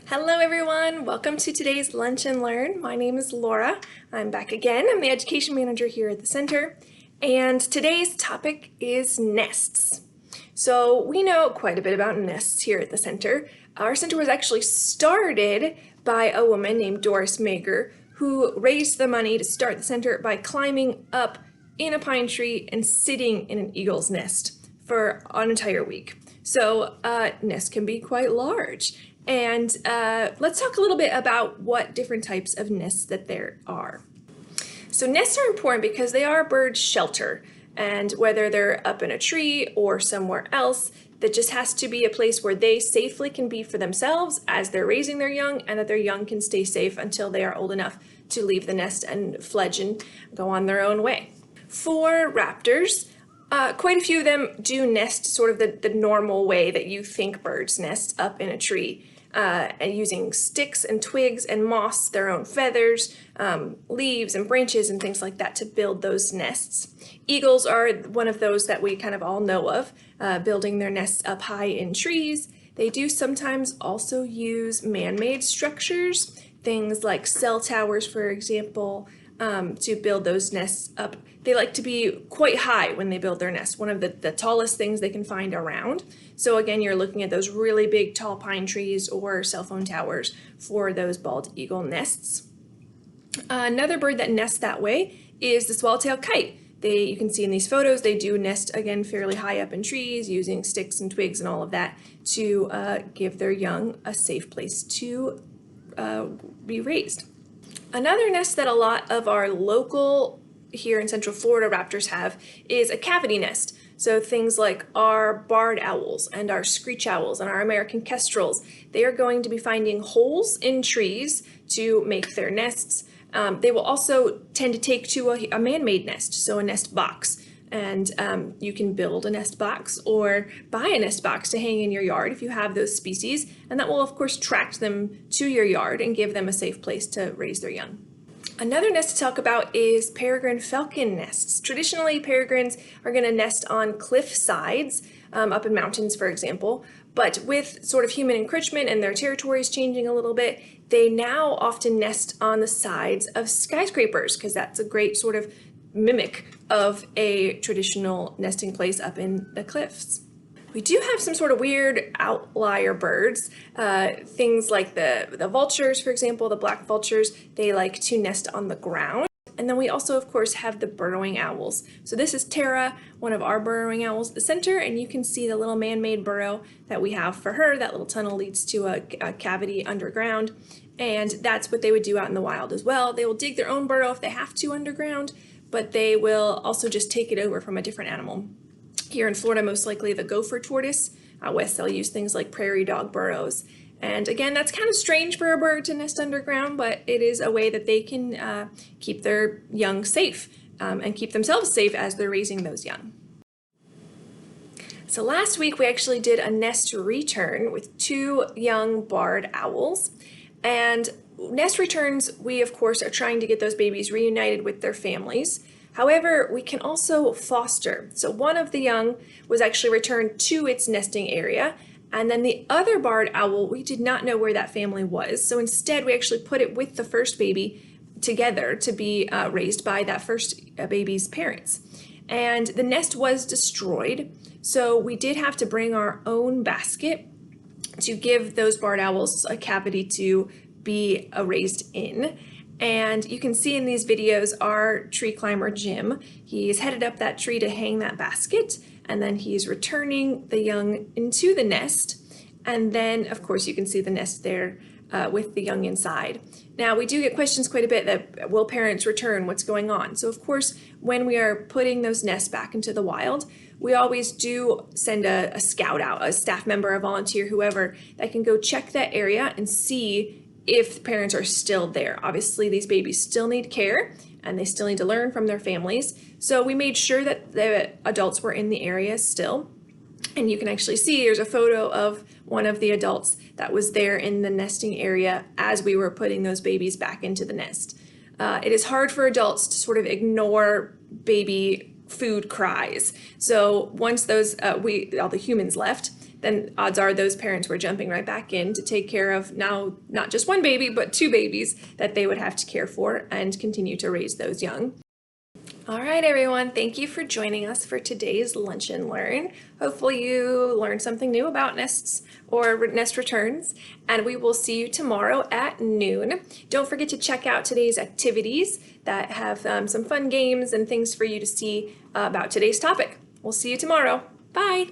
Hello everyone, welcome to today's Lunch and Learn. My name is Laura. I'm back again. I'm the education manager here at the center, and today's topic is nests. So we know quite a bit about nests here at the center. Our center was actually started by a woman named Doris Mager, who raised the money to start the center by climbing up in a pine tree and sitting in an eagle's nest for an entire week. So nests can be quite large. And let's talk a little bit about what different types of nests that there are. So nests are important because they are a bird's shelter, and whether they're up in a tree or somewhere else, that just has to be a place where they safely can be for themselves as they're raising their young, and that their young can stay safe until they are old enough to leave the nest and fledge and go on their own way. For raptors, quite a few of them do nest sort of the normal way that you think birds nest, up in a tree. And using sticks and twigs and moss, their own feathers, leaves and branches and things like that to build those nests. Eagles are one of those that we kind of all know of, building their nests up high in trees. They do sometimes also use man-made structures, things like cell towers, for example, to build those nests up. They like to be quite high when they build their nest, one of the tallest things they can find around. So again, you're looking at those really big tall pine trees or cell phone towers for those bald eagle nests. Another bird that nests that way is the swallowtail kite. You can see in these photos, they do nest, again, fairly high up in trees using sticks and twigs and all of that to give their young a safe place to be raised. Another nest that a lot of our local here in Central Florida raptors have is a cavity nest. So things like our barred owls and our screech owls and our American kestrels, they are going to be finding holes in trees to make their nests. They will also tend to take to a man-made nest, so a nest box. And you can build a nest box or buy a nest box to hang in your yard if you have those species, and that will of course attract them to your yard and give them a safe place to raise their young. Another nest to talk about is peregrine falcon nests. Traditionally, peregrines are going to nest on cliff sides, up in mountains, for example, but with sort of human encroachment and their territories changing a little bit, they now often nest on the sides of skyscrapers because that's a great sort of mimic of a traditional nesting place up in the cliffs. We do have some sort of weird outlier birds, things like the vultures, for example, the black vultures, they like to nest on the ground. And then we also, of course, have the burrowing owls. So this is Tara, one of our burrowing owls at the center, and you can see the little man-made burrow that we have for her. That little tunnel leads to a cavity underground, and that's what they would do out in the wild as well. They will dig their own burrow if they have to underground, but they will also just take it over from a different animal. Here in Florida, most likely the gopher tortoise. Out west, they'll use things like prairie dog burrows. And again, that's kind of strange for a bird to nest underground, but it is a way that they can keep their young safe and keep themselves safe as they're raising those young. So last week, we actually did a nest return with 2 young barred owls. And nest returns, we of course are trying to get those babies reunited with their families. However, we can also foster. So one of the young was actually returned to its nesting area, and then the other barred owl, we did not know where that family was. So instead, we actually put it with the first baby together to be raised by that first baby's parents. And the nest was destroyed, so we did have to bring our own basket to give those barred owls a cavity to be raised in. And you can see in these videos our tree climber Jim. He's headed up that tree to hang that basket, and then he's returning the young into the nest. And then of course you can see the nest there with the young inside. Now we do get questions quite a bit that will parents return, what's going on? So of course when we are putting those nests back into the wild, we always do send a scout out, a staff member, a volunteer, whoever, that can go check that area and see if the parents are still there. Obviously, these babies still need care and they still need to learn from their families. So we made sure that the adults were in the area still. And you can actually see there's a photo of one of the adults that was there in the nesting area as we were putting those babies back into the nest. It is hard for adults to sort of ignore baby food cries. So once those all the humans left, then odds are those parents were jumping right back in to take care of now not just one baby, but two babies that they would have to care for and continue to raise those young. All right, everyone, thank you for joining us for today's Lunch and Learn. Hopefully you learned something new about nests or nest returns, and we will see you tomorrow at noon. Don't forget to check out today's activities that have some fun games and things for you to see about today's topic. We'll see you tomorrow. Bye.